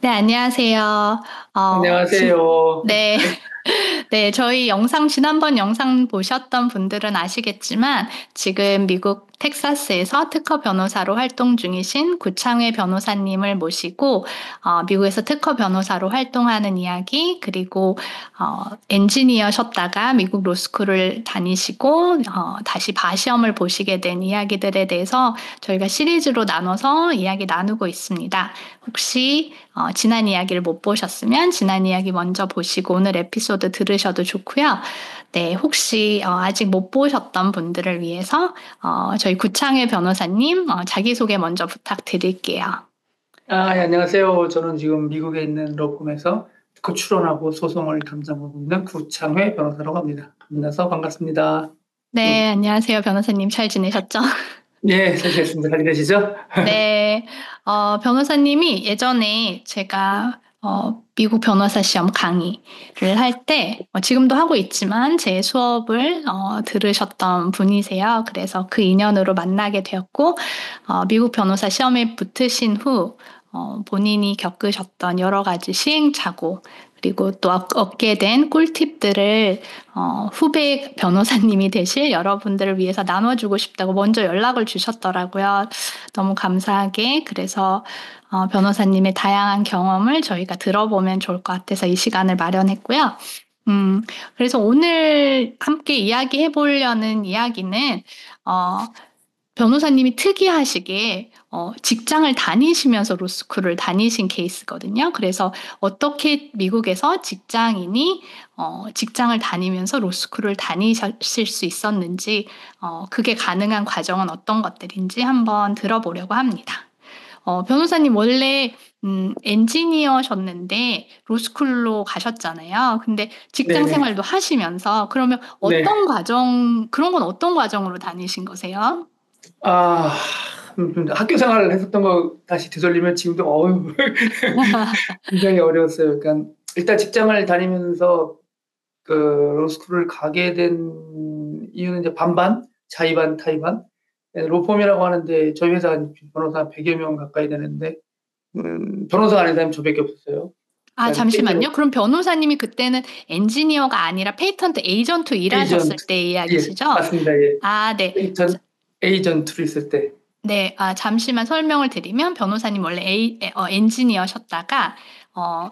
네, 안녕하세요. 안녕하세요. 네. 네, 저희 지난번 영상 보셨던 분들은 아시겠지만, 지금 미국 텍사스에서 특허 변호사로 활동 중이신 구창회 변호사님을 모시고, 미국에서 특허 변호사로 활동하는 이야기, 그리고, 엔지니어셨다가 미국 로스쿨을 다니시고, 다시 바시험을 보시게 된 이야기들에 대해서 저희가 시리즈로 나눠서 이야기 나누고 있습니다. 혹시 지난 이야기를 못 보셨으면 지난 이야기 먼저 보시고 오늘 에피소드 들으셔도 좋고요. 네, 혹시 아직 못 보셨던 분들을 위해서 저희 구창회 변호사님 자기소개 먼저 부탁드릴게요. 예, 안녕하세요. 저는 지금 미국에 있는 로펌에서 그 출원하고 소송을 담당하고 있는 구창회 변호사라고 합니다. 만나서 반갑습니다. 네, 안녕하세요. 변호사님 잘 지내셨죠? 예, 잘 지냈습니다. 잘 지내시죠? 네, 변호사님이 예전에 제가 미국 변호사 시험 강의를 할 때, 지금도 하고 있지만 제 수업을 들으셨던 분이세요. 그래서 그 인연으로 만나게 되었고, 미국 변호사 시험에 붙으신 후 본인이 겪으셨던 여러 가지 시행착오, 그리고 또 얻게 된 꿀팁들을 후배 변호사님이 되실 여러분들을 위해서 나눠주고 싶다고 먼저 연락을 주셨더라고요. 너무 감사하게. 그래서 변호사님의 다양한 경험을 저희가 들어보면 좋을 것 같아서 이 시간을 마련했고요. 그래서 오늘 함께 이야기해 보려는 이야기는, 변호사님이 특이하시게 직장을 다니시면서 로스쿨을 다니신 케이스거든요. 그래서 어떻게 미국에서 직장인이 직장을 다니면서 로스쿨을 다니실 수 있었는지, 그게 가능한 과정은 어떤 것들인지 한번 들어보려고 합니다. 변호사님 원래 엔지니어셨는데 로스쿨로 가셨잖아요. 근데 직장 네네. 생활도 하시면서 그러면 네. 그런 건 어떤 과정으로 다니신 거세요? 아, 학교 생활을 했었던 거 다시 되돌리면 지금도 굉장히 어려웠어요. 그러니까 일단 직장을 다니면서 그 로스쿨을 가게 된 이유는 이제 반반, 자의반, 타의반. 로펌이라고 하는데 저희 회사 변호사 100여 명 가까이 되는데 변호사가 아닌 사람이 저밖에 없었어요. 아, 그러니까 잠시만요. 그럼 변호사님이 그때는 엔지니어가 아니라 페이턴트 에이전트 일하셨을 에이전트, 때 예, 이야기시죠? 맞습니다. 예. 아, 네. 에이전트로 있을 때. 네, 잠시만 설명을 드리면 변호사님 원래 엔지니어셨다가 어,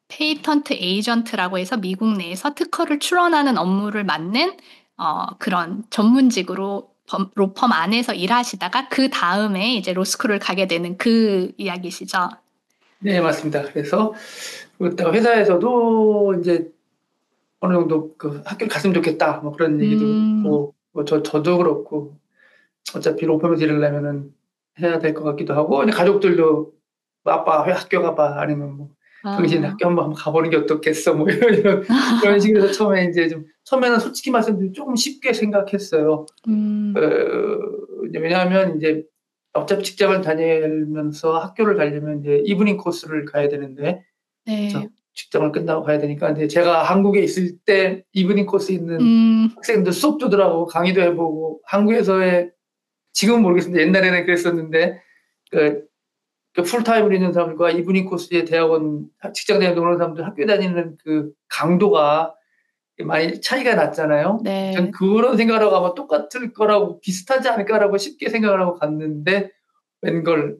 페이턴트 에이전트라고 해서 미국 내에서 특허를 출원하는 업무를 맡는 그런 전문직으로 로펌 안에서 일하시다가 그 다음에 이제 로스쿨을 가게 되는 그 이야기시죠? 네, 맞습니다. 그래서 그때 회사에서도 이제 어느 정도 그 학교 갔으면 좋겠다, 뭐 그런 얘기도 음, 있고, 뭐 저도 그렇고, 어차피 로펌에서 일하려면은 해야 될 것 같기도 하고, 근데 가족들도 뭐 아빠 왜 학교 가봐, 아니면 뭐 당신 아, 학교 한번 가보는 게 어떻겠어, 뭐 이런 식으로 해서 처음에 이제 처음에는 솔직히 말씀드리면 조금 쉽게 생각했어요. 어, 음, 이제 왜냐하면 이제 어차피 직장을 다니면서 학교를 가려면 이제 이브닝 코스를 가야 되는데, 네. 저 직장을 끝나고 가야 되니까. 근데 제가 한국에 있을 때 이브닝 코스 있는 음, 학생들 수업도 들어가고 강의도 해보고 한국에서의 지금은 모르겠습니다. 옛날에는 그랬었는데 그, 그 풀타임으로 있는 사람들과 이브닝 코스의 대학원 직장 다니는 오는 사람들 학교 다니는 그 강도가 많이 차이가 났잖아요. 전 네. 그런 생각을 하고 아마 똑같을 거라고 비슷하지 않을까라고 쉽게 생각을 하고 갔는데 웬걸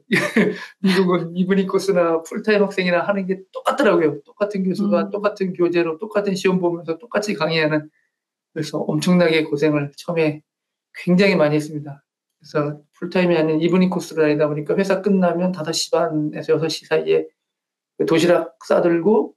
미국은 이브닝 코스나 풀타임 학생이나 하는 게 똑같더라고요. 똑같은 교수가 음, 똑같은 교재로 똑같은 시험 보면서 똑같이 강의하는. 그래서 엄청나게 고생을 처음에 굉장히 많이 했습니다. 그래서 풀타임이 아닌 이브닝 코스를 다니다 보니까 회사 끝나면 5시 반에서 6시 사이에 그 도시락 싸들고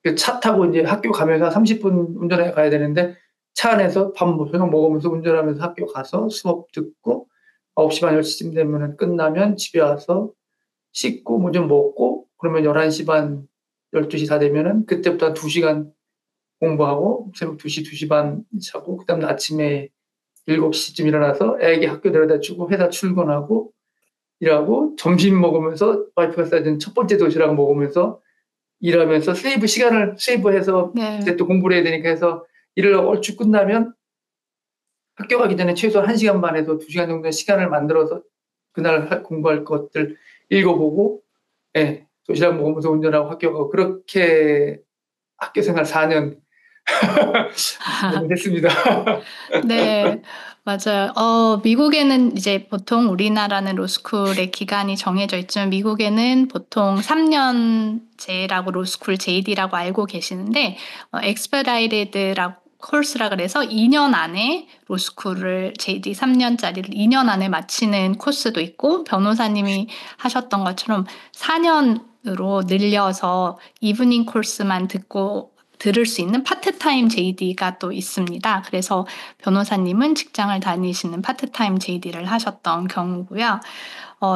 그 차 타고 이제 학교 가면서 30분 운전해 가야 되는데 차 안에서 저녁 먹으면서 운전하면서 학교 가서 수업 듣고 9시 반 10시쯤 되면은 끝나면 집에 와서 씻고 뭐 좀 먹고 그러면 11시 반 12시 다 되면은 그때부터 한 2시간 공부하고 새벽 2시, 2시 반 자고 그다음 아침에 7시쯤 일어나서 애기 학교 데려다 주고 회사 출근하고 일하고 점심 먹으면서 와이프가 싸준 첫 번째 도시락 먹으면서 일하면서 시간을 세이브해서 네. 이제 또 공부를 해야 되니까 해서 일을 얼추 끝나면 학교 가기 전에 최소 1시간 반에서 2시간 정도의 시간을 만들어서 그날 공부할 것들 읽어보고 예. 도시락 먹으면서 운전하고 학교 가고 그렇게 학교 생활 4년 했습니다. 네, 맞아요. 미국에는 이제 보통 우리나라는 로스쿨의 기간이 정해져 있지만 미국에는 보통 3년제라고 로스쿨 JD라고 알고 계시는데 expedited라고 코스라 그래서 2년 안에 로스쿨을 JD 3년짜리를 2년 안에 마치는 코스도 있고 변호사님이 하셨던 것처럼 4년으로 늘려서 이브닝 코스만 들을 수 있는 파트타임 JD가 또 있습니다. 그래서 변호사님은 직장을 다니시는 파트타임 JD를 하셨던 경우고요.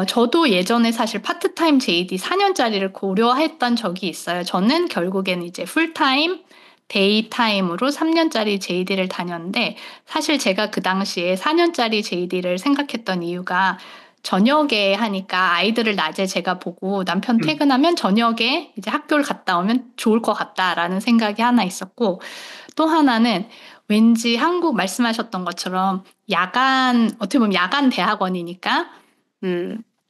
저도 예전에 사실 파트타임 JD 4년짜리를 고려했던 적이 있어요. 저는 결국에는 이제 풀타임, 데이타임으로 3년짜리 JD를 다녔는데 사실 제가 그 당시에 4년짜리 JD를 생각했던 이유가 저녁에 하니까 아이들을 낮에 제가 보고 남편 퇴근하면 저녁에 이제 학교를 갔다 오면 좋을 것 같다라는 생각이 하나 있었고 또 하나는 왠지 한국 말씀하셨던 것처럼 어떻게 보면 야간 대학원이니까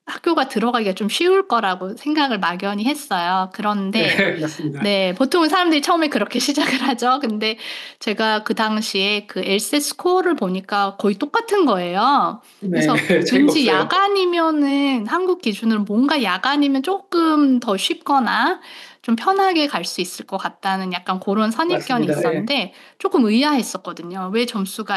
학교가 들어가기가 좀 쉬울 거라고 생각을 막연히 했어요. 그런데 네, 맞습니다. 네, 보통은 사람들이 처음에 그렇게 시작을 하죠. 근데 제가 그 당시에 그 엘세 스코어를 보니까 거의 똑같은 거예요. 네, 그래서 차이가 왠지 없어요. 야간이면은 한국 기준으로 뭔가 야간이면 조금 더 쉽거나 좀 편하게 갈 수 있을 것 같다는 약간 그런 선입견이 맞습니다. 예. 있었는데 조금 의아했었거든요. 왜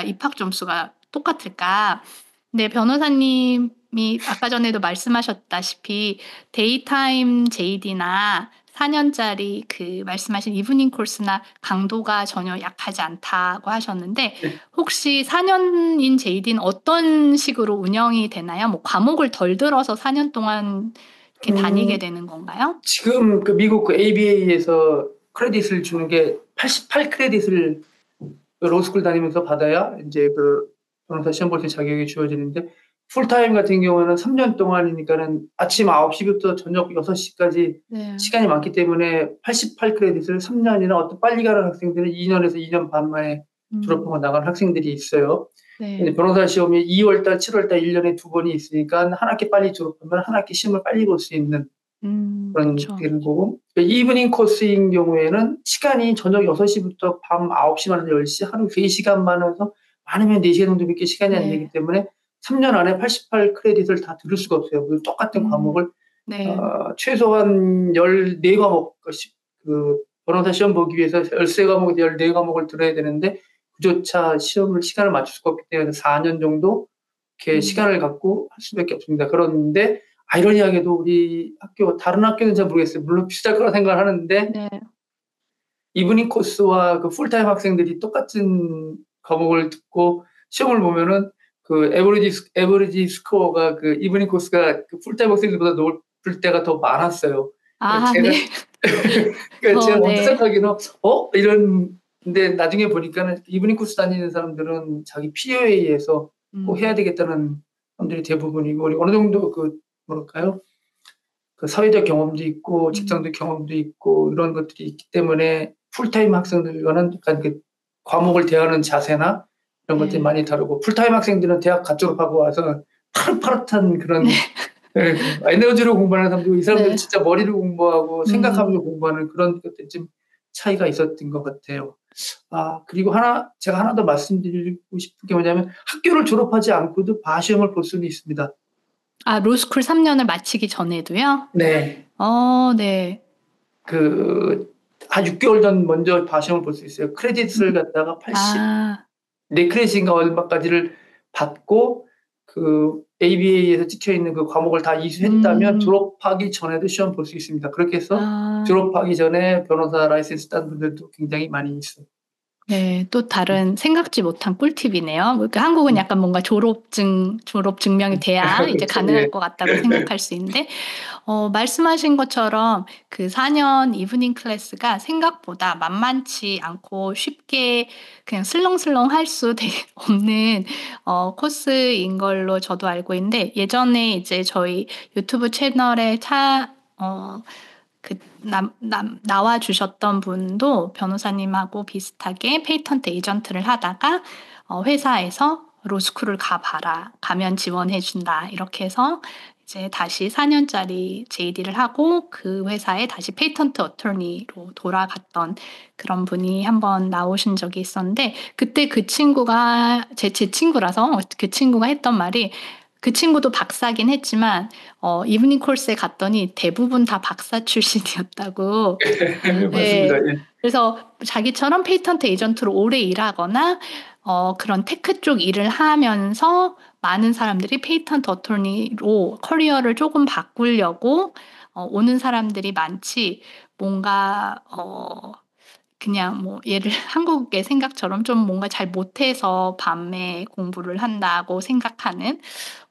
입학 점수가 똑같을까? 근데 변호사님이 아까 전에도 말씀하셨다시피 데이타임 JD나 4년짜리 그 말씀하신 이브닝 코스나 강도가 전혀 약하지 않다고 하셨는데 네. 혹시 4년인 JD는 어떤 식으로 운영이 되나요? 뭐 과목을 덜 들어서 4년 동안 이렇게 다니게 되는 건가요? 지금 그 미국 그 ABA에서 크레딧을 주는 게 88 크레딧을 로스쿨 다니면서 받아야 이제 그 변호사 시험 볼 때 자격이 주어지는데 풀타임 같은 경우는 3년 동안이니까는 아침 9시부터 저녁 6시까지 네. 시간이 많기 때문에 88 크레딧을 3년이나 어떤 빨리 가는 학생들은 2년에서 2년 반 만에 졸업하고 나간 학생들이 있어요. 네. 변호사 시험이 2월달, 7월달 1년에 2번이 있으니까 한 학기 빨리 졸업하면 한 학기 시험을 빨리 볼 수 있는 그런 그쵸. 되는 거고 이브닝 코스인 경우에는 시간이 저녁 6시부터 밤 9시 만 10시 하루 3시간만 해서 많으면 4시간 정도밖에 시간이 안 되기 네. 때문에 3년 안에 88 크레딧을 다 들을 수가 없어요. 그 똑같은 과목을 네. 최소한 14과목 그 변호사 시험 보기 위해서 13과목, 14과목을 들어야 되는데 그조차 시간을 맞출 수가 없기 때문에 4년 정도 이렇게 시간을 갖고 할 수밖에 없습니다. 그런데 아이러니하게도 우리 다른 학교는 잘 모르겠어요. 물론 비쌀 거라 생각을 하는데 네. 이브닝 코스와 그 풀타임 학생들이 똑같은 과목을 듣고 시험을 보면은 그 에버리지 스코어가 그 이브닝 코스가 그 풀타임 학생들보다 높을 때가 더 많았어요. 아, 제가 네. 그러니까 제가 먼저 네. 생각하기는 이런데 나중에 보니까는 이브닝 코스 다니는 사람들은 자기 필요에 의해서 꼭 해야 되겠다는 사람들이 대부분이고 우리 어느 정도 그 뭐랄까요? 그 사회적 경험도 있고 직장도 경험도 있고 이런 것들이 있기 때문에 풀타임 학생들과는 약간 그 과목을 대하는 자세나 이런 것들이 네. 많이 다르고 풀타임 학생들은 대학 갓 졸업하고 와서 파릇파릇한 네. 그런 에너지로 공부하는 사람들이고 이 사람들은 네. 진짜 머리로 공부하고 생각하면서 음. 공부하는 그런 것들이 좀 차이가 있었던 것 같아요. 그리고 제가 하나 더 말씀드리고 싶은 게 뭐냐면 학교를 졸업하지 않고도 바시험을 볼 수는 있습니다. 아, 로스쿨 3년을 마치기 전에도요? 네. 네. 한 6개월 전 먼저 바시험을 볼 수 있어요. 크레딧을 갖다가 아, 4크레딧인가 얼마까지를 받고 그 ABA에서 찍혀 있는 그 과목을 다 이수했다면 졸업하기 전에도 시험 볼 수 있습니다. 그렇게 해서 졸업하기 전에 변호사 라이센스 딴 분들도 굉장히 많이 있어요. 네. 또 다른 생각지 못한 꿀팁이네요. 그러니까 한국은 약간 뭔가 졸업 증명이 돼야 이제 그렇죠. 예. 가능할 것 같다고 생각할 수 있는데, 말씀하신 것처럼 그 4년 이브닝 클래스가 생각보다 만만치 않고 쉽게 그냥 슬렁슬렁 할 수 없는, 코스인 걸로 저도 알고 있는데, 예전에 이제 저희 유튜브 채널에 나와 주셨던 분도 변호사님하고 비슷하게 페이턴트 에이전트를 하다가 회사에서 로스쿨을 가봐라. 가면 지원해준다. 이렇게 해서 이제 다시 4년짜리 JD를 하고 그 회사에 다시 페이턴트 어터니로 돌아갔던 그런 분이 한번 나오신 적이 있었는데 그때 그 친구가 제 친구라서 그 친구가 했던 말이 그 친구도 박사긴 했지만 이브닝 코스에 갔더니 대부분 다 박사 출신이었다고. 맞습니다. 네. 예. 그래서 자기처럼 페이턴트 에이전트로 오래 일하거나 그런 테크 쪽 일을 하면서 많은 사람들이 페이턴트 어토니로 커리어를 조금 바꾸려고 오는 사람들이 많지 뭔가 그냥 뭐 예를 한국의 생각처럼 좀 뭔가 잘 못해서 밤에 공부를 한다고 생각하는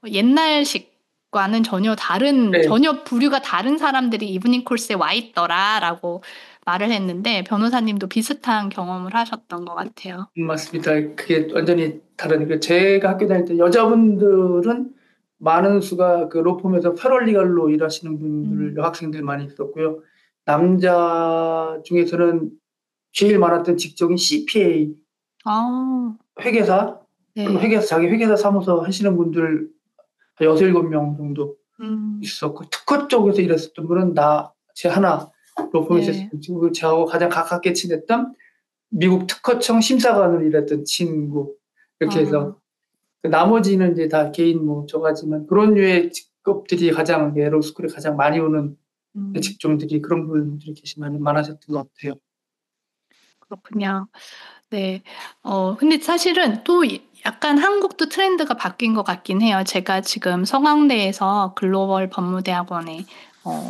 옛날식과는 전혀 다른 네. 전혀 부류가 다른 사람들이 이브닝 코스에 와 있더라라고 말을 했는데 변호사님도 비슷한 경험을 하셨던 것 같아요. 맞습니다. 그게 완전히 다른 게 제가 학교 다닐 때 여자분들은 많은 수가 그 로펌에서 패럴리갈로 일하시는 분들 여학생들 많이 있었고요. 남자 중에서는 제일 많았던 직종이 CPA 아. 회계사 그리고 네. 자기 회계사 사무소 하시는 분들 6-7명 정도 있었고 특허 쪽에서 일했었던 분은 제 하나 로펌에서 네. 지금 저하고 가장 가깝게 친했던 미국 특허청 심사관으로 일했던 친구 이렇게 해서 나머지는 이제 다 개인 뭐 저가지만 그런 류의 직업들이 가장 로스쿨에 가장 많이 오는 직종들이 그런 분들이 많으셨던 것 같아요. 그렇군요. 네. 근데 사실은 또 약간 한국도 트렌드가 바뀐 것 같긴 해요. 제가 지금 서강대에서 글로벌 법무대학원에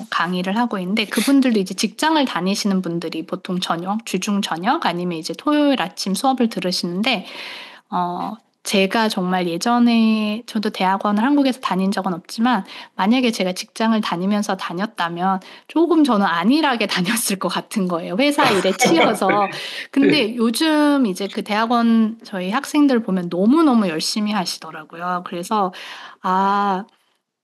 강의를 하고 있는데 그분들도 이제 직장을 다니시는 분들이 보통 저녁, 주중 저녁 아니면 이제 토요일 아침 수업을 들으시는데 제가 정말 예전에 저도 대학원을 한국에서 다닌 적은 없지만 만약에 제가 직장을 다니면서 다녔다면 조금 저는 안일하게 다녔을 것 같은 거예요. 회사 일에 치여서. 근데 요즘 이제 그 대학원 저희 학생들 보면 너무너무 열심히 하시더라고요. 그래서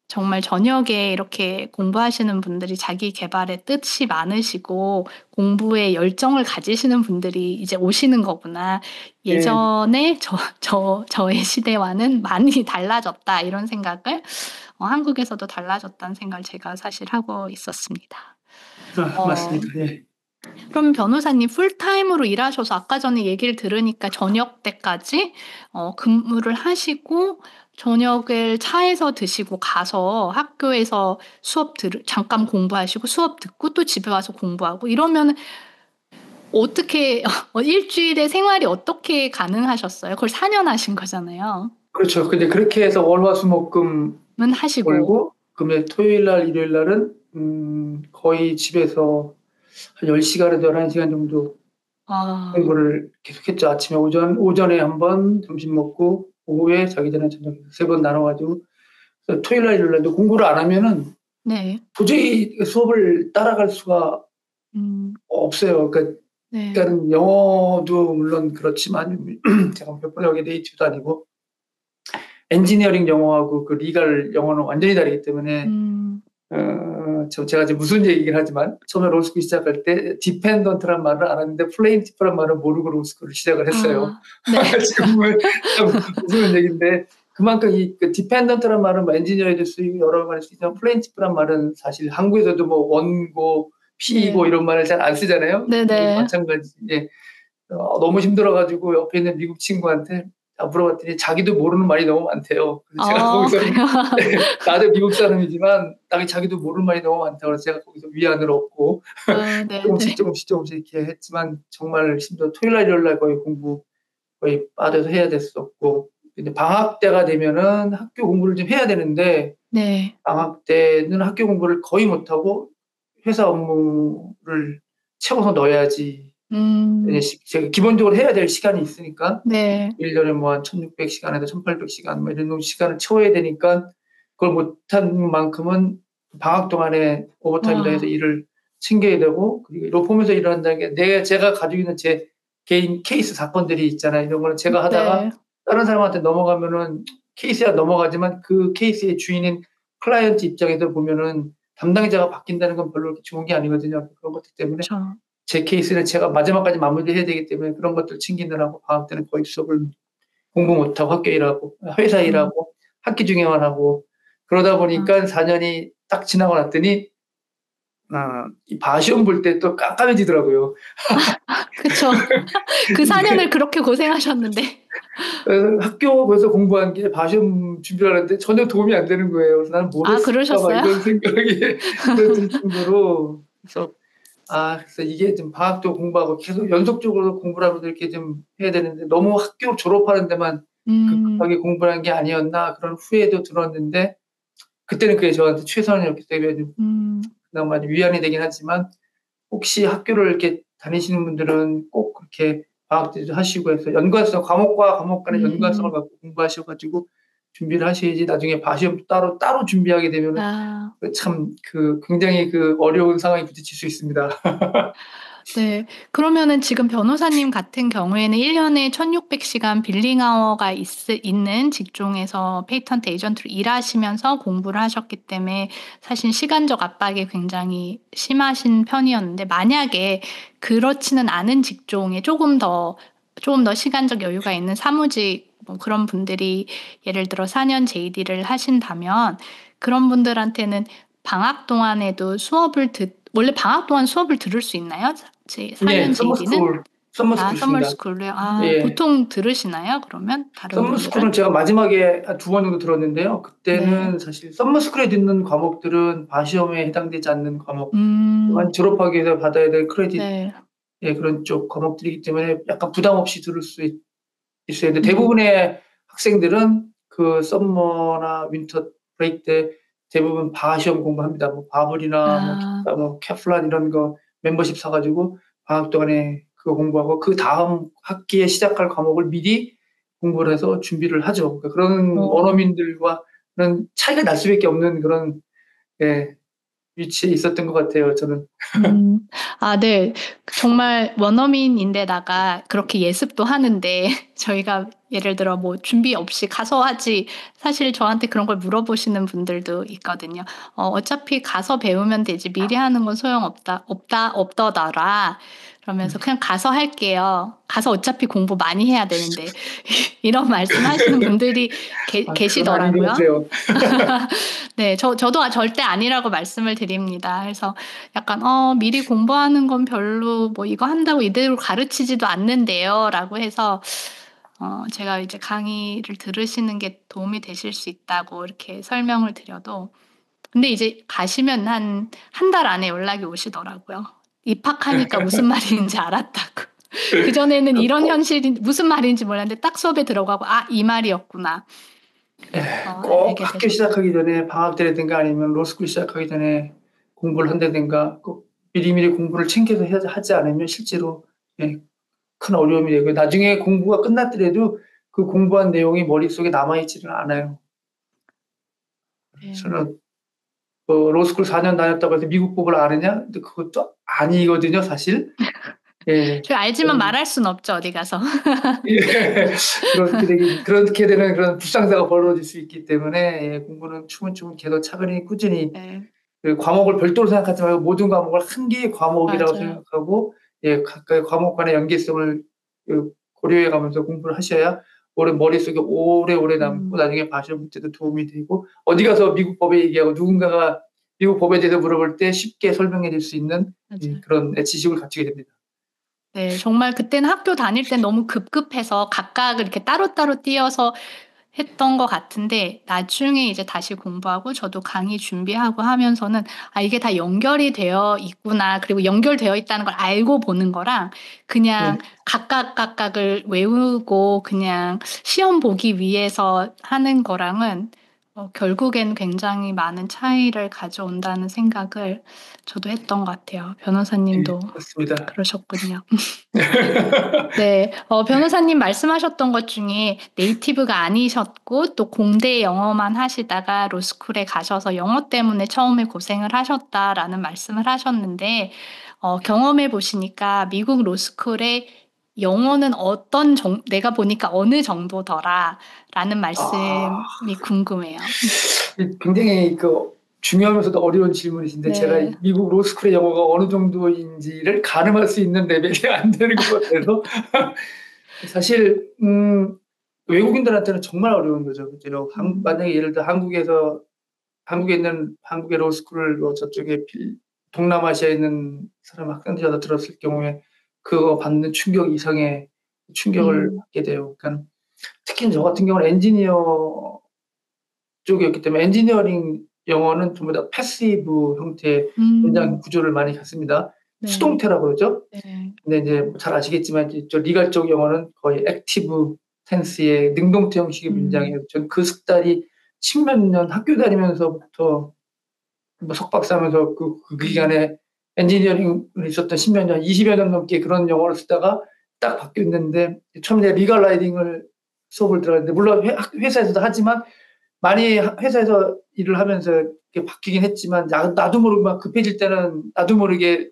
정말 저녁에 이렇게 공부하시는 분들이 자기 개발에 뜻이 많으시고 공부에 열정을 가지시는 분들이 이제 오시는 거구나. 예. 예전에 저의 시대와는 많이 달라졌다. 이런 생각을 한국에서도 달라졌다는 생각을 제가 사실 하고 있었습니다. 맞습니다. 예. 그럼 변호사님 풀타임으로 일하셔서 아까 전에 얘기를 들으니까 저녁 때까지 근무를 하시고 저녁을 차에서 드시고 가서 학교에서 잠깐 공부하시고 수업 듣고 또 집에 와서 공부하고 이러면 어떻게 일주일에 생활이 어떻게 가능하셨어요? 그걸 4년 하신 거잖아요. 그렇죠. 근데 그렇게 해서 월화수목금 은 하시고. 월고 금요일 토요일 날 일요일 날은 거의 집에서 한 10시간에서 11시간 정도 공부를 계속했죠. 아침에 오전에 한 번 점심 먹고 오후에 자기 전에 저녁 3번 나눠 가지고 토요일 날 일요일 날도 공부를 안 하면은 네. 도저히 수업을 따라갈 수가 없어요. 네. 그러니까는 영어도 물론 그렇지만 제가 몇 번 여기 네이티브도 아니고 엔지니어링 영어하고 그 리갈 영어는 완전히 다르기 때문에 제가 지금 무슨 얘기긴 하지만 처음에 로스쿨 시작할 때 디펜던트란 말을 알았는데 플레인티프란 말을 모르고 로스쿨을 시작을 했어요. 네. 지금은 참 무슨 얘기인데 그만큼 그 디펜던트란 말은 뭐 엔지니어일 수 있고 여러 말 할 수 있지만 플레인티프란 말은 사실 한국에서도 뭐 원고, 피고 이런 말을 잘 안 쓰잖아요. 네네. 마찬가지. 예. 너무 힘들어가지고 옆에 있는 미국 친구한테 물어봤더니 자기도 모르는 말이 너무 많대요. 그래서 제가 거기서 나도 미국 사람이지만 자기도 모르는 말이 너무 많다고 그래서 제가 거기서 위안을 얻고 조금씩 이렇게 했지만 정말 심지어 토요일 날 일요일 날 거의 빠져서 해야 됐었고 근데 방학 때가 되면은 학교 공부를 좀 해야 되는데 방학 때는 학교 공부를 거의 못하고 회사 업무를 채워서 넣어야지 제가 기본적으로 해야 될 시간이 있으니까 1년에 뭐 한 1600시간에서 1800시간 뭐 이런 시간을 채워야 되니까 그걸 못한 만큼은 방학 동안에 오버타임도 해서 일을 챙겨야 되고 그리고 로펌에서 일을 한다는 게 제가 가지고 있는 제 개인 케이스 사건들이 있잖아요. 이런 거는 제가 하다가 다른 사람한테 넘어가면은 케이스가 넘어가지만 그 케이스의 주인인 클라이언트 입장에서 보면은 담당자가 바뀐다는 건 별로 좋은 게 아니거든요. 그런 것들 때문에 제 케이스는 제가 마지막까지 마무리해야 되기 때문에 그런 것들 챙기느라고 방학 때는 거의 수업을 공부 못하고 학교 일하고 회사 일하고 학기 중에만 하고 그러다 아, 보니까 4년이 딱 지나고 났더니 이 시험 볼 때 또 깜깜해지더라고요. 그쵸. 그 4년을 그렇게 고생하셨는데. 그래서 학교에서 공부한 게 시험 준비하는데 전혀 도움이 안 되는 거예요. 그래서 나는 뭘 아, 했을까 막 그러셨어요? 이런 생각이 들었을 정도로. 그래서 이게 좀 방학도 공부하고 계속 연속적으로 공부를 하면서 이렇게 좀 해야 되는데 너무 학교 졸업하는 데만 급하게 공부를 한 게 아니었나 그런 후회도 들었는데 그때는 그게 저한테 최선이었기 때문에 좀 그나마 위안이 되긴 하지만 혹시 학교를 이렇게 다니시는 분들은 꼭 그렇게 방학 때도 하시고 해서 과목과 과목 간의 연관성을 음, 갖고 공부하셔 가지고 준비를 하셔야지 나중에 시험도 따로 준비하게 되면은 아, 참 굉장히 어려운 상황에 부딪힐 수 있습니다. 네. 그러면은 지금 변호사님 같은 경우에는 1년에 1,600시간 빌링 아워가 있는 직종에서 페이턴트 에이전트로 일하시면서 공부를 하셨기 때문에 사실 시간적 압박이 굉장히 심하신 편이었는데 만약에 그렇지는 않은 직종에 조금 더 시간적 여유가 있는 사무직 뭐 그런 분들이 예를 들어 4년 JD를 하신다면 그런 분들한테는 방학 동안에도 원래 방학 동안 수업을 들을 수 있나요? 제 네. 4년 JD는? 아, 서머스쿨 서머 있습니다. 스쿨로요? 아, 예. 보통 들으시나요? 그러면 다른 분들은? 서머스쿨은 제가 마지막에 한 2번 정도 들었는데요. 네. 그때는 사실 서머스쿨에 듣는 과목들은 시험에 해당되지 않는 과목, 음, 또한 졸업하기 위해서 받아야 될 크레딧, 네. 예, 그런 쪽 과목들이기 때문에 약간 부담 없이 들을 수 있어야 되는데 음, 대부분의 학생들은 서머나 윈터 브레이크 때 대부분 시험 공부합니다. 뭐 바블이나 뭐 아, 기타 뭐 캐플란 이런 거 멤버십 사가지고 방학 동안에 그거 공부하고 그 다음 학기에 시작할 과목을 미리 공부를 해서 준비를 하죠. 그러니까 그런 어, 원어민들과는 차이가 날 수밖에 없는 그런 예, 위치에 있었던 것 같아요. 저는. 음. 아, 네. 정말 원어민인데다가 그렇게 예습도 하는데 저희가 예를 들어 뭐 준비 없이 가서 하지 사실 저한테 그런 걸 물어보시는 분들도 있거든요. 어차피 가서 배우면 되지 미리 하는 건 없더더라. 그러면서 그냥 가서 할게요. 가서 어차피 공부 많이 해야 되는데 이런 말씀 하시는 분들이 그건 아닌 것 계시더라고요. 같아요. 네, 저도 절대 아니라고 말씀을 드립니다. 그래서 약간, 미리 공부하는 건 별로 뭐 이거 한다고 이대로 가르치지도 않는데요. 라고 해서, 제가 이제 강의를 들으시는 게 도움이 되실 수 있다고 이렇게 설명을 드려도. 근데 이제 가시면 한 달 안에 연락이 오시더라고요. 입학하니까 무슨 말인지 알았다고. 그전에는 이런 현실이 무슨 말인지 몰랐는데 딱 수업에 들어가고, 아, 이 말이었구나. 꼭 알게 학교 되셨어요. 시작하기 전에 방학 때라든가 아니면 로스쿨 시작하기 전에 공부를 한다든가 꼭 미리미리 공부를 챙겨서 하지 않으면 실제로 예, 큰 어려움이 되고 나중에 공부가 끝났더라도 그 공부한 내용이 머릿속에 남아있지는 않아요. 네. 저는 로스쿨 4년 다녔다고 해서 미국법을 아느냐? 근데 그것도 아니거든요, 사실. 예. 저 알지만 말할 순 없죠, 어디 가서. 예. 그렇게 되는 그런 불상사가 벌어질 수 있기 때문에 예, 공부는 추근추근 계속 차근히 꾸준히 네, 그 과목을 별도로 생각하지 말고 모든 과목을 한 개의 과목이라고 맞아요. 생각하고 예, 각각의 과목 간의 연계성을 고려해 가면서 공부를 하셔야 머릿속에 오래오래 남고 음, 나중에 시험 문제도 도움이 되고 어디 가서 미국 법에 얘기하고 누군가가 미국 법에 대해서 물어볼 때 쉽게 설명해 줄 수 있는 맞아요. 그런 지식을 갖추게 됩니다. 네, 정말 그때는 학교 다닐 땐 너무 급급해서 각각 이렇게 따로따로 띄어서 했던 것 같은데, 나중에 이제 다시 공부하고 저도 강의 준비하고 하면서는, 아, 이게 다 연결이 되어 있구나. 그리고 연결되어 있다는 걸 알고 보는 거랑, 그냥 예. 각각을 외우고 그냥 시험 보기 위해서 하는 거랑은, 결국엔 굉장히 많은 차이를 가져온다는 생각을 저도 했던 것 같아요. 예, 변호사님도 그렇습니다. 그러셨군요. 네, 변호사님 말씀하셨던 것 중에 네이티브가 아니셨고 또 공대 영어만 하시다가 로스쿨에 가셔서 영어 때문에 처음에 고생을 하셨다라는 말씀을 하셨는데, 경험해 보시니까 미국 로스쿨의 영어는 내가 보니까 어느 정도더라라는 아, 말씀이 궁금해요. 굉장히 중요하면서도 어려운 질문이신데 제가 네, 미국 로스쿨의 영어가 어느 정도인지를 가늠할 수 있는 레벨이 안 되는 것 같아서 사실 외국인들한테는 정말 어려운 거죠. 그죠? 음, 만약에 예를 들어 한국에서 한국의 로스쿨을 뭐 저쪽에 동남아시아에 있는 사람 학생들이 들었을 경우에 그거 받는 충격 이상의 충격을 받게 돼요. 그러니까 특히 저 같은 경우는 엔지니어 쪽이었기 때문에 엔지니어링 영어는 전부 다 패시브 형태의 문장 구조를 많이 갖습니다. 네. 수동태라고 그러죠. 네. 근데 이제 잘 아시겠지만 저 리갈 쪽 영어는 거의 액티브 텐스의 능동태 형식의 문장이에요. 전 그 습관이 십몇 년 학교 다니면서부터 뭐 석박사하면서 그 기간에 엔지니어링을 있었던 십몇 년, 20여 년 넘게 그런 영어를 쓰다가 딱 바뀌었는데 처음에 리갈 라이팅을 수업을 들어갔는데 물론 회사에서도 하지만 많이 회사에서 일을 하면서 이렇게 바뀌긴 했지만 나도 모르게 막 급해질 때는 나도 모르게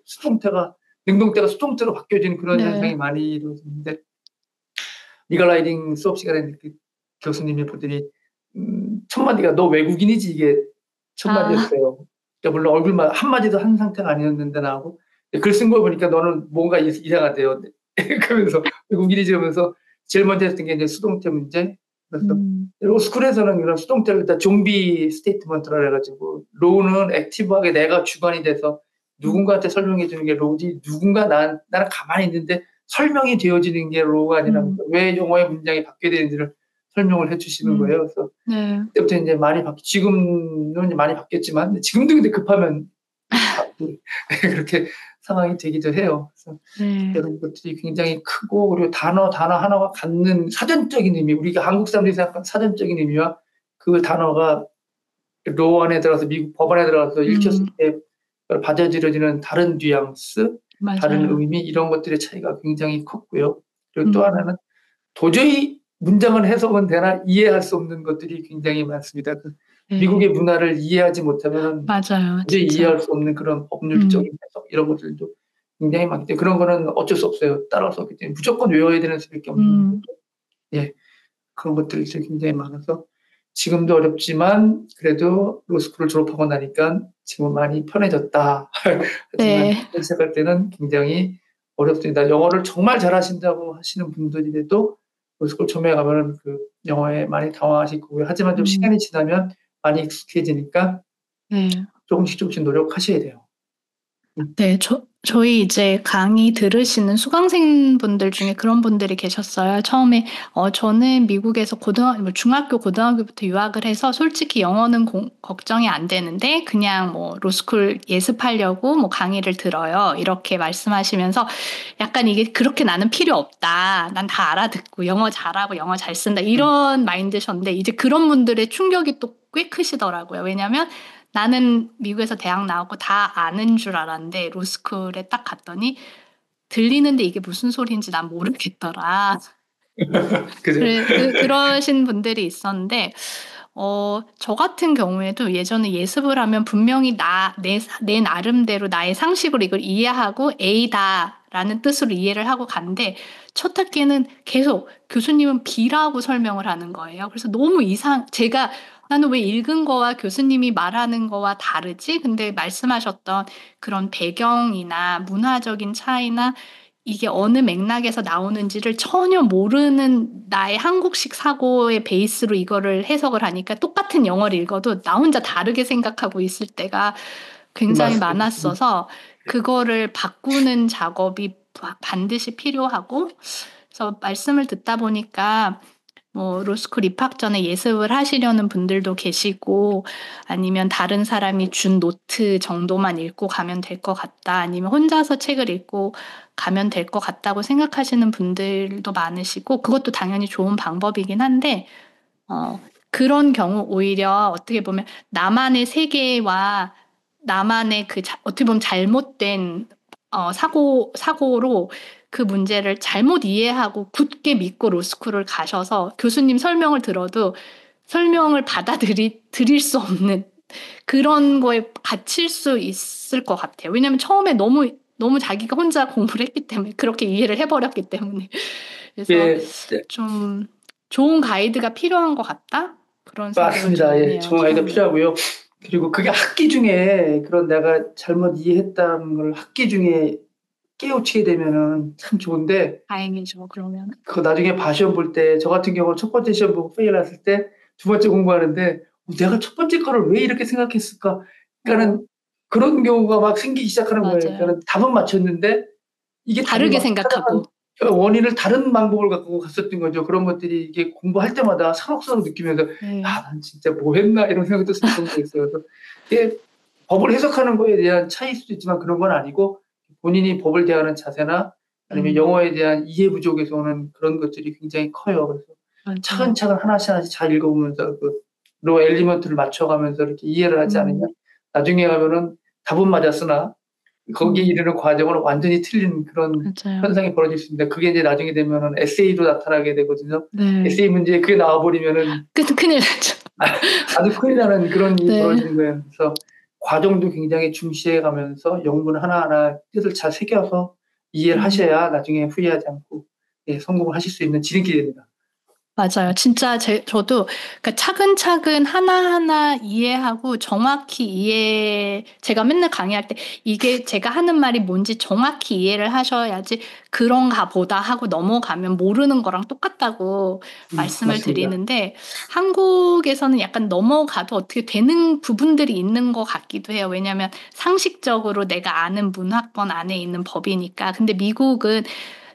능동태가 수동태로 바뀌어지는 그런 현상이 많이 이루어지는데 리갈 라이팅 수업 시간에 그 교수님이 보더니 첫 마디가 너 외국인이지 이게 첫 마디였어요. 그러니까 물론 얼굴만 한마디도 한 상태가 아니었는데 나하고 글 쓴 거 보니까 너는 뭔가 이상하대요. 그러면서 외국인이지 하면서 제일 먼저 했던 게 이제 수동태 문제. 그래서 로스쿨에서는 이런 수동태를 일단 좀비 스테이트먼트라 해가지고 로우는 액티브하게 내가 주관이 돼서 누군가한테 설명해 주는 게 로우지 나는 가만히 있는데 설명이 되어지는 게 로우가 아니라 왜 영어의 문장이 바뀌게 되는지를 설명을 해주시는 거예요. 그래서 그때부터 이제 지금은 많이 바뀌었지만 지금도 근데 급하면 그렇게 상황이 되기도 해요. 그래서 이런 것들이 굉장히 크고 그리고 단어 하나가 갖는 사전적인 의미, 우리가 한국 사람들이 생각하는 사전적인 의미와 그 단어가 로 안에 들어가서 미국 법안에 들어가서 읽혔을 때 받아들여지는 다른 뉘앙스, 다른 의미 이런 것들의 차이가 굉장히 컸고요. 그리고 또 하나는 도저히 문장은 해석은 되나 이해할 수 없는 것들이 굉장히 많습니다. 미국의 문화를 이해하지 못하면 도저히 이해할 수 없는 그런 법률적인 해석 이런 것들도 굉장히 많기 때문에 그런 거는 어쩔 수 없어요. 따라올 수 없기 때문에 무조건 외워야 되는 수밖에 없는 예, 그런 것들이 굉장히 많아서 지금도 어렵지만 그래도 로스쿨을 졸업하고 나니까 지금 많이 편해졌다. 하지만 시작할 때는 굉장히 어렵습니다. 영어를 정말 잘하신다고 하시는 분들이라도 로스쿨 처음에 가면은 그 영어에 많이 당황하실 거고요. 하지만 좀 시간이 지나면 많이 익숙해지니까 조금씩 노력하셔야 돼요. 네, 저희 이제 강의 들으시는 수강생분들 중에 그런 분들이 계셨어요. 처음에, 저는 미국에서 중학교, 고등학교부터 유학을 해서 솔직히 영어는 걱정이 안 되는데 그냥 뭐 로스쿨 예습하려고 뭐 강의를 들어요. 이렇게 말씀하시면서 약간 이게 그렇게 나는 필요 없다. 난 다 알아듣고 영어 잘하고 영어 잘 쓴다. 이런 마인드셨는데 이제 그런 분들의 충격이 또 꽤 크시더라고요. 왜냐면 나는 미국에서 대학 나오고 다 아는 줄 알았는데 로스쿨에 딱 갔더니 들리는데 이게 무슨 소리인지 난 모르겠더라. 그러신 분들이 있었는데 저 같은 경우에도 예전에 예습을 하면 분명히 내 나름대로 나의 상식으로 이걸 이해하고 A다라는 뜻으로 이해를 하고 간데 첫 학기에는 계속 교수님은 B라고 설명을 하는 거예요. 그래서 너무 제가 나는 왜 읽은 거와 교수님이 말하는 거와 다르지? 근데 말씀하셨던 그런 배경이나 문화적인 차이나 이게 어느 맥락에서 나오는지를 전혀 모르는 나의 한국식 사고의 베이스로 이거를 해석을 하니까 똑같은 영어를 읽어도 나 혼자 다르게 생각하고 있을 때가 굉장히 많았어서 그거를 바꾸는 작업이 반드시 필요하고 그래서 말씀을 듣다 보니까 뭐 로스쿨 입학 전에 예습을 하시려는 분들도 계시고 아니면 다른 사람이 준 노트 정도만 읽고 가면 될 것 같다. 아니면 혼자서 책을 읽고 가면 될 것 같다고 생각하시는 분들도 많으시고 그것도 당연히 좋은 방법이긴 한데 그런 경우 오히려 어떻게 보면 나만의 세계와 나만의 어떻게 보면 잘못된 사고로 그 문제를 잘못 이해하고 굳게 믿고 로스쿨을 가셔서 교수님 설명을 들어도 설명을 드릴 수 없는 그런 거에 갇힐 수 있을 것 같아요. 왜냐하면 처음에 너무 자기가 혼자 공부를 했기 때문에 그렇게 이해를 해버렸기 때문에 그래서 좀 좋은 가이드가 필요한 것 같다? 그런 생각을 좀 해요. 좋은 가이드가 필요하고요. 그리고 그게 학기 중에 그런 내가 잘못 이해했다는 걸 학기 중에 깨우치게 되면은 참 좋은데 다행이죠. 그러면 그거 나중에 시험 볼 때 저 같은 경우는 첫 번째 시험 보고 페일 났을 때 두 번째 공부하는데 내가 첫 번째 거를 왜 이렇게 생각했을까? 그러니까는 그런 경우가 막 생기기 시작하는 거예요. 맞아요. 그러니까는 답은 맞췄는데 이게 답이 다르게 막 생각하고. 찾아간 원인을 다른 방법을 갖고 갔었던 거죠. 그런 것들이 이게 공부할 때마다 새록새록 느끼면서 네. '야, 난 진짜 뭐 했나?' 이런 생각도 들었던 게 있어요. 그래서 이게 법을 해석하는 거에 대한 차이일 수도 있지만 그런 건 아니고 본인이 법을 대하는 자세나 아니면 영어에 대한 이해 부족에서 오는 그런 것들이 굉장히 커요. 그래서 맞아요. 차근차근 하나씩 잘 읽어보면서 로 엘리먼트를 맞춰가면서 이렇게 이해를 하지 않으면 나중에 가면은 답은 맞았으나 거기에 이르는 과정은 완전히 틀린 그런 맞아요. 현상이 벌어질 수 있는데 그게 이제 나중에 되면은 에세이로 나타나게 되거든요. 네. 에세이 문제에 그게 나와버리면은 큰일 나죠. 아주 큰일 나는 그런 일이 네. 벌어지는 거예요. 그래서 과정도 굉장히 중시해 가면서 영문 하나하나 뜻을 잘 새겨서 이해를 하셔야 나중에 후회하지 않고 예, 성공을 하실 수 있는 지름길이 됩니다. 맞아요. 진짜 저도 그러니까 차근차근 하나하나 이해하고 정확히 제가 맨날 강의할 때 이게 제가 하는 말이 뭔지 정확히 이해를 하셔야지 그런가 보다 하고 넘어가면 모르는 거랑 똑같다고 말씀을 맞습니다. 드리는데 한국에서는 약간 넘어가도 어떻게 되는 부분들이 있는 것 같기도 해요. 왜냐하면 상식적으로 내가 아는 문화권 안에 있는 법이니까. 근데 미국은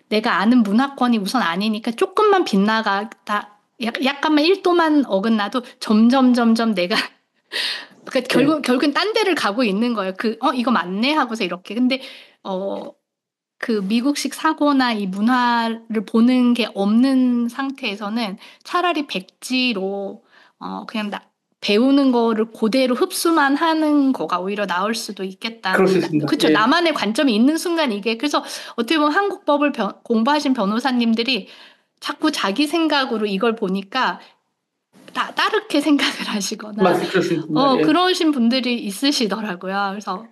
내가 아는 문화권이 우선 아니니까 조금만 빗나가다 약간만 1도만 어긋나도 점점 내가 그러니까 네. 결국은 딴 데를 가고 있는 거예요. 이거 맞네 하고서 이렇게. 근데 그 미국식 사고나 이 문화를 보는 게 없는 상태에서는 차라리 백지로 그냥 배우는 거를 그대로 흡수만 하는 거가 오히려 나을 수도 그럴 수 있겠다는 있습니다. 그쵸. 예. 나만의 관점이 있는 순간 이게 그래서 어떻게 보면 한국 법을 공부하신 변호사님들이 자꾸 자기 생각으로 이걸 보니까 다르게 생각을 하시거나 그럴 수 있습니다. 예. 그러신 분들이 있으시더라고요. 그래서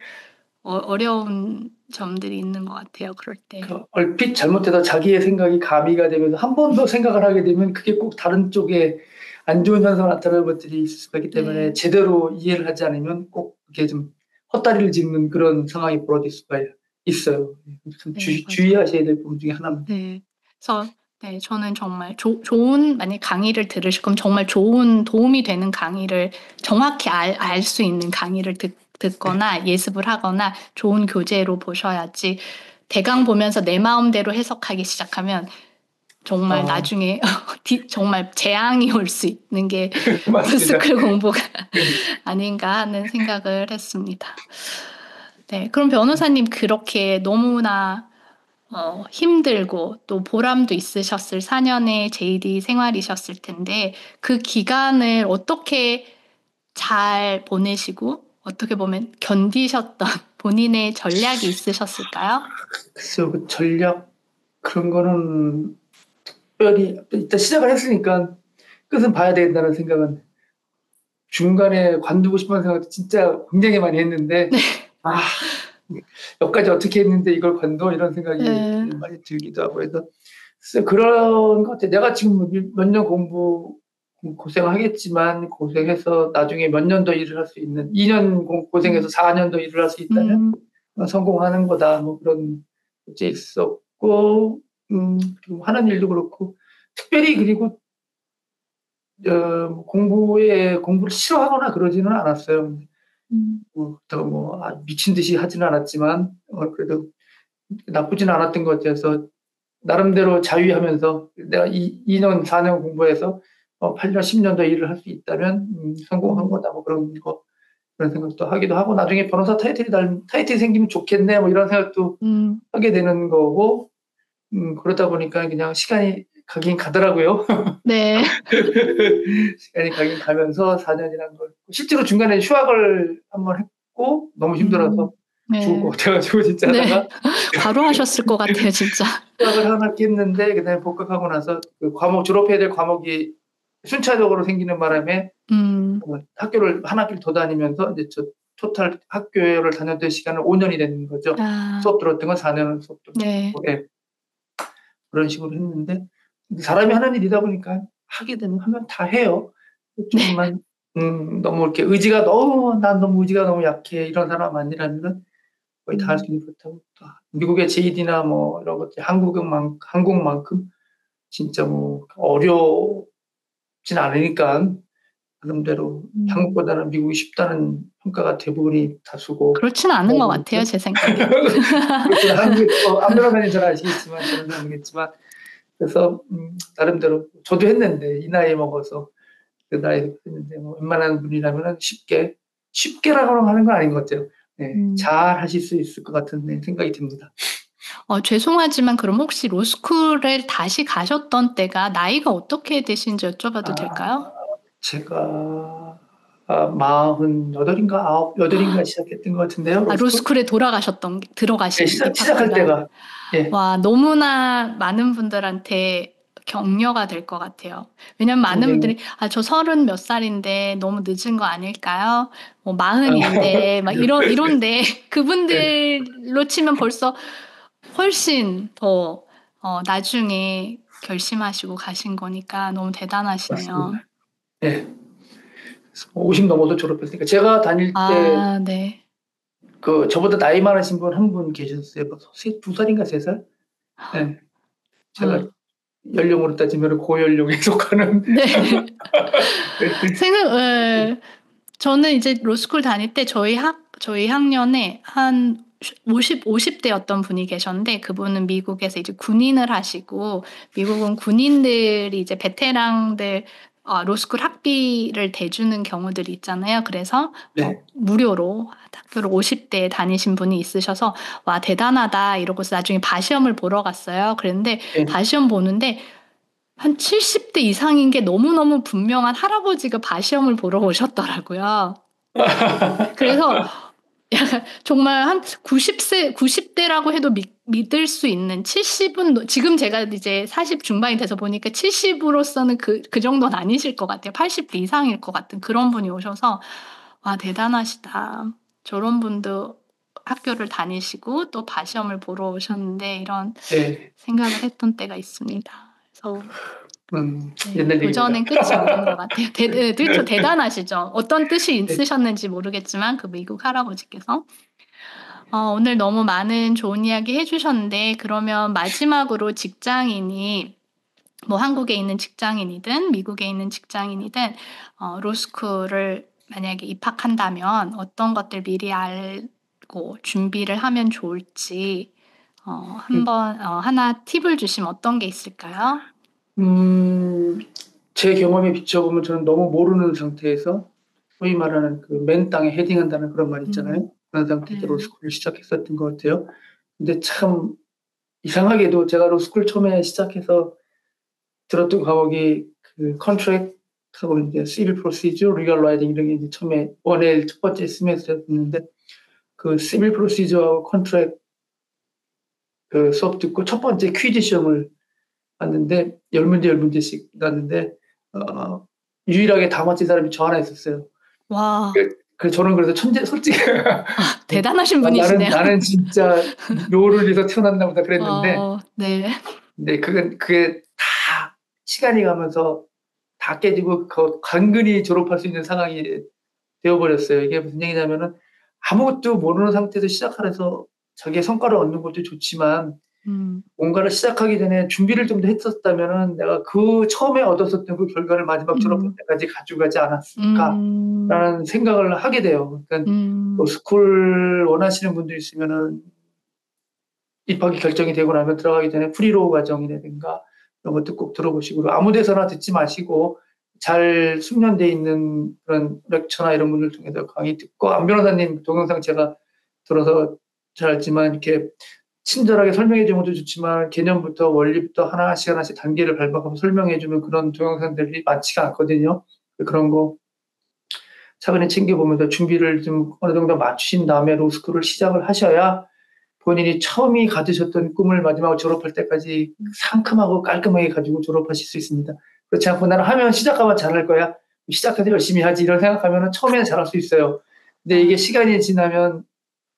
어려운 점들이 있는 것 같아요. 그럴 때. 얼핏 잘못해서 자기의 생각이 가미가 되면서 한 번 더 생각을 하게 되면 그게 꼭 다른 쪽에 안 좋은 현상이 나타나는 것들이 있을 수가 있기 때문에 네. 제대로 이해를 하지 않으면 꼭 이렇게 좀 헛다리를 짚는 그런 상황이 벌어질 수가 있어요. 참 네, 맞아요. 주의하셔야 될 부분 중에 하나입니다. 네. 그래서 네, 저는 정말 좋은 만약 강의를 들으실 거면 정말 좋은 도움이 되는 강의를 정확히 알 수 있는 강의를 듣거나 예습을 하거나 좋은 교재로 보셔야지 대강 보면서 내 마음대로 해석하기 시작하면 정말 나중에 정말 재앙이 올 수 있는 게 맞습니다. 스쿨 공부가 아닌가 하는 생각을 했습니다. 네, 그럼 변호사님 그렇게 너무나 힘들고 또 보람도 있으셨을 4년의 JD 생활이셨을 텐데 그 기간을 어떻게 잘 보내시고 어떻게 보면 견디셨던 본인의 전략이 있으셨을까요? 글쎄요, 그 전략 그런 거는 특별히 일단 시작을 했으니까 끝은 봐야 된다는 생각은 중간에 관두고 싶은 생각도 진짜 굉장히 많이 했는데 여기까지 어떻게 했는데 이걸 관둬 이런 생각이 네. 많이 들기도 하고 해서 글쎄 그런 것 같아요. 내가 지금 몇 년 고생하겠지만 고생해서 나중에 몇 년 더 일을 할 수 있는 2년 고생해서 4년 더 일을 할 수 있다면 성공하는 거다. 뭐 그런 게 있었고 그리고 하는 일도 그렇고 특별히 그리고 공부를 싫어하거나 그러지는 않았어요. 그렇다고 미친 듯이 하지는 않았지만 그래도 나쁘지는 않았던 것 같아서 나름대로 자위하면서 내가 2년 4년 공부해서 8년 10년 더 일을 할 수 있다면 성공한 거다 뭐 그런 생각도 하기도 하고 나중에 변호사 타이틀이 생기면 좋겠네 뭐 이런 생각도 하게 되는 거고 그러다 보니까 그냥 시간이 가긴 가더라고요. 네. 시간이 가긴 가면서 4년이라는 걸 실제로 중간에 휴학을 한번 했고 너무 힘들어서 죽을 것 같아가지고 진짜 하다가 바로 하셨을 것 같아요, 진짜. 휴학을 하나 했는데 그다음에 복학하고 나서 그 졸업해야 될 과목이 순차적으로 생기는 바람에 학교를 한 학기를 더 다니면서 이제 토탈 학교를 다녔던 시간은 5년이 되는 거죠. 수업 들었던 건 4년은 수업 들었고 네. 그런 식으로 했는데 사람이 하는 일이다 보니까 하게 되면 하면 다 해요. 조금만 너무 이렇게 난 너무 의지가 너무 약해 이런 사람 아니라면 거의 다 할 수 있는 그렇다고 미국의 JD나 뭐 이런 것들 한국만큼 진짜 뭐 어렵진 않으니까 나름대로 음. 한국보다는 미국이 쉽다는 평가가 대부분이 다수고. 그렇진 않은 것 같아요, 제 생각에. 그렇죠. 한국에 안면허사님 잘 아시겠지만 저는 모르겠지만 그래서 나름대로 저도 했는데 이 나이 먹어서 그 나이에 했는데 뭐 웬만한 분이라면은 쉽게라고 하는 건 아닌 것 같아요. 네, 잘 하실 수 있을 것 같은 생각이 듭니다. 죄송하지만 그럼 혹시 로스쿨을 다시 가셨던 때가 나이가 어떻게 되신지 여쭤봐도 될까요? 제가 48인가 8인가 시작했던 것 같은데요. 로스쿨에 네, 들어가신 시작할 입학 때가. 예. 와, 너무나 많은 분들한테 격려가 될 것 같아요. 왜냐면 많은 분들이 저 30 몇 살인데 너무 늦은 거 아닐까요? 뭐 40인데 막 이런데 그분들로 치면 벌써 훨씬 더 나중에 결심하시고 가신 거니까 너무 대단하시네요. 맞습니다. 네. 50 넘어서 졸업했으니까 제가 다닐 때 네. 저보다 나이 많으신 분 한 분 계셨어요. 2살인가 3살? 네. 제가 연령으로 따지면 고연령에 속하는. 네. 저는 이제 로스쿨 다닐 때 저희 학년에 한 50대였던 분이 계셨는데 그분은 미국에서 이제 군인을 하시고 미국은 군인들이 이제 베테랑들 로스쿨 학비를 대주는 경우들이 있잖아요. 그래서 네. 무료로 학교를 50대에 다니신 분이 있으셔서 와 대단하다 이러고서 나중에 바시험을 보러 갔어요. 그랬는데 네. 바시험 보는데 한 70대 이상인 게 너무너무 분명한 할아버지가 바시험을 보러 오셨더라고요. 그래서 약간 정말 한 90대라고 해도 믿을 수 있는 70은 지금 제가 이제 40 중반이 돼서 보니까 70으로서는 그 정도는 아니실 것 같아요. 80대 이상일 것 같은 그런 분이 오셔서 와 대단하시다. 저런 분도 학교를 다니시고 또 바시험을 보러 오셨는데 이런 생각을 했던 때가 있습니다. 그래서 도전은 끝이 없는 것 같아요. 그렇죠. 대단하시죠. 어떤 뜻이 있으셨는지 모르겠지만 그 미국 할아버지께서 오늘 너무 많은 좋은 이야기 해주셨는데 그러면 마지막으로 직장인이 뭐 한국에 있는 직장인이든 미국에 있는 직장인이든 로스쿨을 만약에 입학한다면 어떤 것들 미리 알고 준비를 하면 좋을지 한번 하나 팁을 주시면 어떤 게 있을까요? 제 경험에 비춰보면 저는 너무 모르는 상태에서 소위 말하는 맨 땅에 헤딩한다는 그런 말 있잖아요. 그런 상태에서 로스쿨을 시작했었던 것 같아요. 근데 참 이상하게도 제가 로스쿨 처음에 시작해서 들었던 과목이 컨트랙트하고 이제 시빌 프로시저, 리걸 라이팅 이런 게 이제 처음에 원의 첫 번째 세메스터였는데 그 시빌 프로시저하고 컨트랙트 수업 듣고 첫 번째 퀴즈 시험을 봤는데 10문제씩 났는데 유일하게 다 맞힌 사람이 저 하나 있었어요. 와. 저는 그래서 솔직히 대단하신 분이시네요. 나는 진짜 로를 위해서 태어났나 보다 그랬는데 네. 근데 그게 다 시간이 가면서 다 깨지고 간근히 졸업할 수 있는 상황이 되어버렸어요. 이게 무슨 얘기냐면은 아무것도 모르는 상태에서 시작해서 자기의 성과를 얻는 것도 좋지만 뭔가를 시작하기 전에 준비를 좀 더 했었다면은 내가 처음에 얻었었던 그 결과를 마지막 졸업할 때까지 가져가지 않았을까라는 생각을 하게 돼요. 그러니까 로스쿨 원하시는 분들 있으면은 입학이 결정이 되고 나면 들어가기 전에 프리로우 과정이라든가 이런 것도 꼭 들어보시고 아무 데서나 듣지 마시고 잘 숙련돼 있는 그런 렉처나 이런 분들 통해서 강의 듣고 안 변호사님 동영상 제가 들어서 잘 알지만 이렇게 친절하게 설명해 주는 것도 좋지만 개념부터 원리부터 하나씩 단계를 밟아가면서 설명해 주는 그런 동영상들이 많지가 않거든요. 그런 거 차근히 챙겨보면서 준비를 좀 어느 정도 맞추신 다음에 로스쿨을 시작을 하셔야 본인이 처음이 가지셨던 꿈을 마지막으로 졸업할 때까지 상큼하고 깔끔하게 가지고 졸업하실 수 있습니다. 그렇지 않고 나는 시작하면 잘할 거야. 시작해서 열심히 하지 이런 생각하면 처음에는 잘할 수 있어요. 근데 이게 시간이 지나면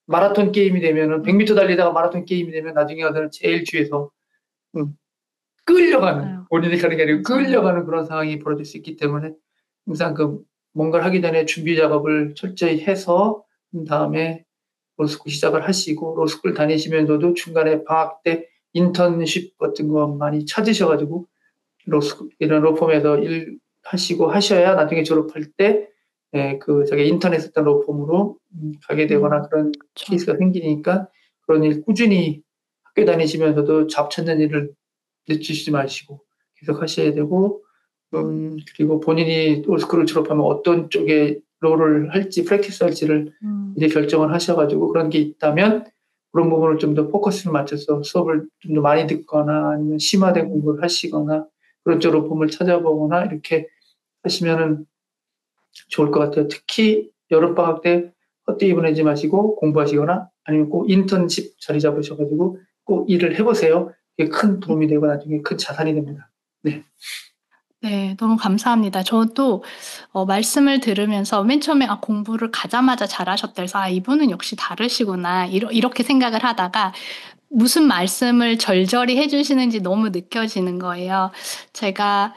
마라톤 게임이 되면은 100m 달리다가 마라톤 게임이 되면 나중에 가서는 제일 뒤에서 끌려가는 본인이 가는 게 아니고 끌려가는 그런 상황이 벌어질 수 있기 때문에 항상 뭔가를 하기 전에 준비 작업을 철저히 해서 다음에 로스쿨 시작을 하시고 로스쿨 다니시면서도 중간에 방학 때 인턴십 같은 거 많이 찾으셔가지고 로스쿨 이런 로펌에서 일 하시고 하셔야 나중에 졸업할 때 자기 인턴 했었던 로펌으로 가게 되거나 그런 그쵸. 케이스가 생기니까 그런 일 꾸준히 학교 다니시면서도 잡 찾는 일을 늦추시지 마시고 계속 하셔야 되고 그리고 본인이 올스쿨을 졸업하면 어떤 쪽에 롤을 할지 프랙티스 할지를 이제 결정을 하셔가지고 그런 게 있다면 그런 부분을 좀 더 포커스를 맞춰서 수업을 좀 더 많이 듣거나 아니면 심화된 공부를 하시거나 그런 쪽 로펌을 찾아보거나 이렇게 하시면은 좋을 것 같아요. 특히 여름방학 때 헛되이 보내지 마시고 공부하시거나 아니면 꼭 인턴십 자리 잡으셔가지고 꼭 일을 해보세요. 그게 큰 도움이 되고 나중에 큰 자산이 됩니다. 네. 네, 너무 감사합니다. 저도 말씀을 들으면서 맨 처음에 공부를 가자마자 잘하셨다 해서 이분은 역시 다르시구나 이렇게 생각을 하다가 무슨 말씀을 절절히 해주시는지 너무 느껴지는 거예요. 제가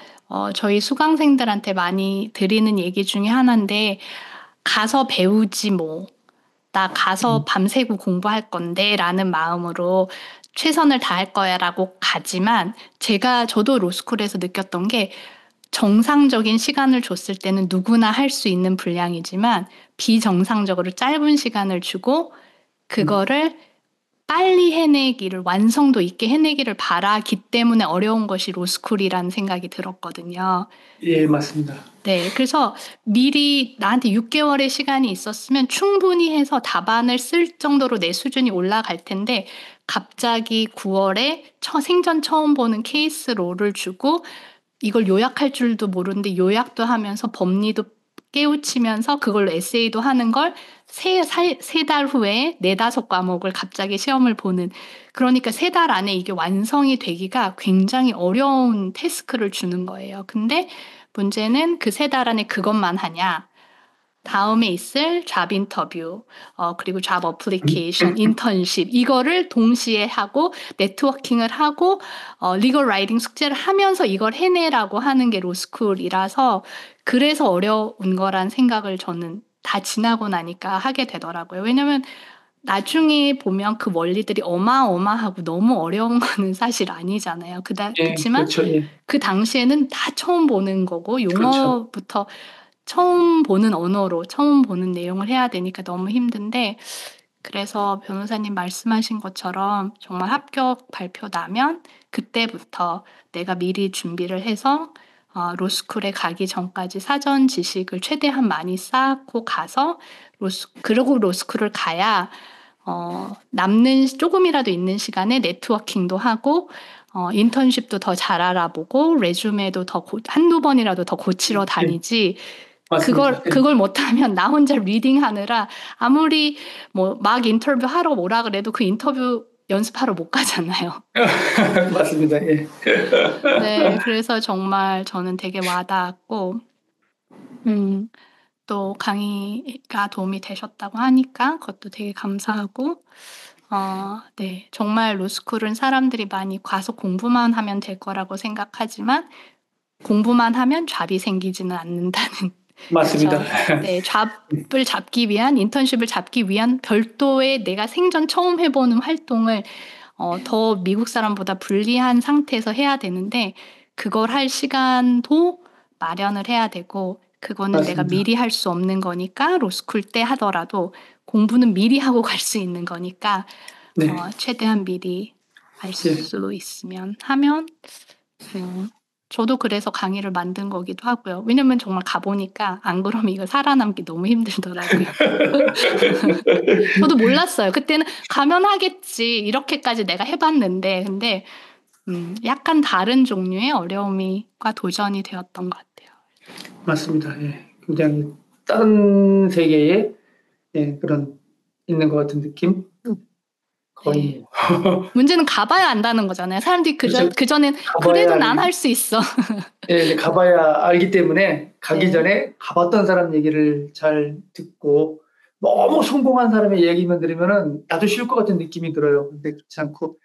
저희 수강생들한테 많이 드리는 얘기 중에 하나인데 가서 배우지 뭐. 나 가서 밤새고 공부할 건데 라는 마음으로 최선을 다할 거야 라고 가지만 저도 로스쿨에서 느꼈던 게 정상적인 시간을 줬을 때는 누구나 할 수 있는 분량이지만 비정상적으로 짧은 시간을 주고 그거를 빨리 해내기를 완성도 있게 해내기를 바라기 때문에 어려운 것이 로스쿨이라는 생각이 들었거든요. 예, 맞습니다. 네, 그래서 미리 나한테 6개월의 시간이 있었으면 충분히 해서 답안을 쓸 정도로 내 수준이 올라갈 텐데 갑자기 9월에 생전 처음 보는 케이스 롤을 주고 이걸 요약할 줄도 모르는데 요약도 하면서 법리도 깨우치면서 그걸로 에세이도 하는 걸 세 달 후에 4-5과목을 갑자기 시험을 보는 그러니까 3달 안에 이게 완성이 되기가 굉장히 어려운 태스크를 주는 거예요. 근데 문제는 그 3달 안에 그것만 하냐? 다음에 있을 잡 인터뷰, 그리고 잡 어플리케이션, 인턴십 이거를 동시에 하고 네트워킹을 하고 리걸 라이팅 숙제를 하면서 이걸 해내라고 하는 게 로스쿨이라서 그래서 어려운 거란 생각을 저는 다 지나고 나니까 하게 되더라고요. 왜냐면 나중에 보면 그 원리들이 어마어마하고 너무 어려운 거는 사실 아니잖아요. 예, 그치만 그렇죠. 예, 그 당시에는 다 처음 보는 거고 그렇죠. 용어부터 처음 보는 언어로 처음 보는 내용을 해야 되니까 너무 힘든데 그래서 변호사님 말씀하신 것처럼 정말 합격 발표 나면 그때부터 내가 미리 준비를 해서 로스쿨에 가기 전까지 사전 지식을 최대한 많이 쌓고 가서 그리고 로스쿨을 가야 남는 조금이라도 있는 시간에 네트워킹도 하고 인턴십도 더 잘 알아보고 레주메도 한두 번이라도 더 고치러 예, 다니지 맞습니다. 예. 그걸 못하면 나 혼자 리딩하느라 아무리 뭐 막 인터뷰 하러 오라 그래도 그 인터뷰 연습하러 못 가잖아요. 맞습니다. 예. 네, 그래서 정말 저는 되게 와닿았고, 또 강의가 도움이 되셨다고 하니까 그것도 되게 감사하고, 네, 정말 로스쿨은 사람들이 많이 가서 공부만 하면 될 거라고 생각하지만 공부만 하면 잡이 생기지는 않는다는 맞습니다. 그쵸. 네, 잡을 잡기 위한 인턴십을 잡기 위한 별도의 내가 생전 처음 해보는 활동을 더 미국 사람보다 불리한 상태에서 해야 되는데 그걸 할 시간도 마련을 해야 되고 그거는 내가 맞습니다. 미리 할 수 없는 거니까 로스쿨 때 하더라도 공부는 미리 하고 갈 수 있는 거니까 네. 최대한 미리 할 예. 수 있으면 하면 저도 그래서 강의를 만든 거기도 하고요. 왜냐면 정말 가보니까 안 그러면 이거 살아남기 너무 힘들더라고요. 저도 몰랐어요. 그때는 가면 하겠지. 이렇게까지 내가 해봤는데. 근데 약간 다른 종류의 어려움과 도전이 되었던 것 같아요. 맞습니다. 예. 굉장히 다른 세계에 그런 있는 것 같은 느낌? 거의 네. 문제는 가봐야 안다는 거잖아요. 사람들이 그렇죠. 그전엔 가봐야 그래도 난 할 수 있어. 네, 가봐야 알기 때문에 가기 네. 전에 가봤던 사람 얘기를 잘 듣고 너무 성공한 사람의 얘기만 들으면은 나도 쉬울 것 같은 느낌이 들어요. 근데 그렇지 않고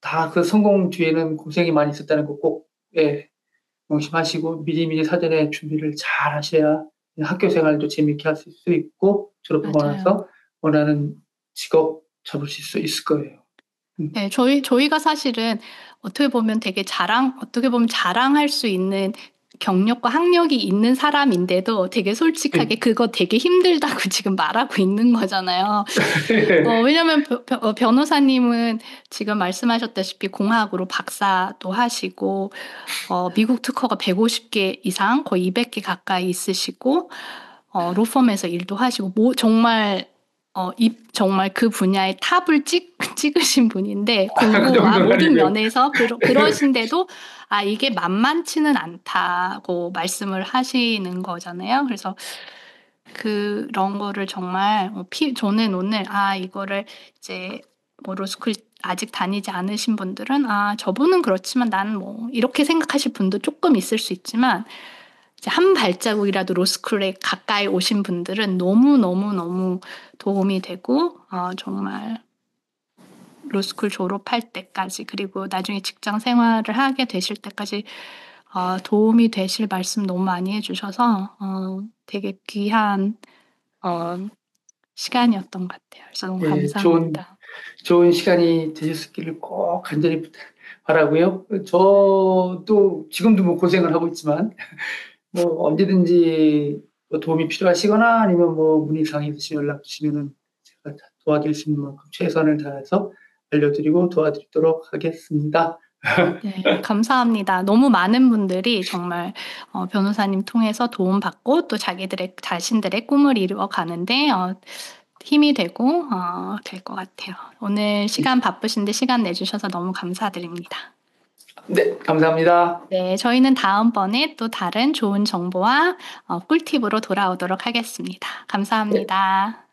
다 그 성공 뒤에는 고생이 많이 있었다는 거 꼭 명심하시고 미리미리 사전에 준비를 잘 하셔야 학교 생활도 재밌게 하실 수 있고 졸업하고 맞아요. 나서 원하는 직업 잡으실 수 있을 거예요. 네, 저희가 사실은 어떻게 보면 자랑할 수 있는 경력과 학력이 있는 사람인데도 되게 솔직하게 그거 되게 힘들다고 지금 말하고 있는 거잖아요. 왜냐면 변호사님은 지금 말씀하셨다시피 공학으로 박사도 하시고 미국 특허가 150개 이상 거의 200개 가까이 있으시고 로펌에서 일도 하시고 정말 정말 그 분야의 탑을 찍으신 분인데 공부와 모든 면에서 그러신데도 이게 만만치는 않다고 말씀을 하시는 거잖아요. 그래서 그런 거를 정말 저는 오늘 이거를 이제 뭐 로스쿨 아직 다니지 않으신 분들은 저분은 그렇지만 나는 뭐 이렇게 생각하실 분도 조금 있을 수 있지만 이제 한 발자국이라도 로스쿨에 가까이 오신 분들은 너무 도움이 되고 정말 로스쿨 졸업할 때까지 그리고 나중에 직장 생활을 하게 되실 때까지 도움이 되실 말씀 너무 많이 해주셔서 되게 귀한 시간이었던 것 같아요. 그래서 너무 감사합니다. 좋은 시간이 되셨기를 꼭 간절히 바라고요. 저도 지금도 뭐 고생을 하고 있지만 뭐 언제든지 뭐 도움이 필요하시거나 아니면 뭐 문의사항이 있으시면 연락 주시면은 제가 도와드릴 수 있는 만큼 최선을 다해서 알려드리고 도와드리도록 하겠습니다. 네, 감사합니다. 너무 많은 분들이 정말 변호사님 통해서 도움받고 또 자신들의 꿈을 이루어 가는데 힘이 되고 될 것 같아요. 오늘 시간 바쁘신데 시간 내주셔서 너무 감사드립니다. 네, 감사합니다. 네, 저희는 다음번에 또 다른 좋은 정보와 꿀팁으로 돌아오도록 하겠습니다. 감사합니다. 네.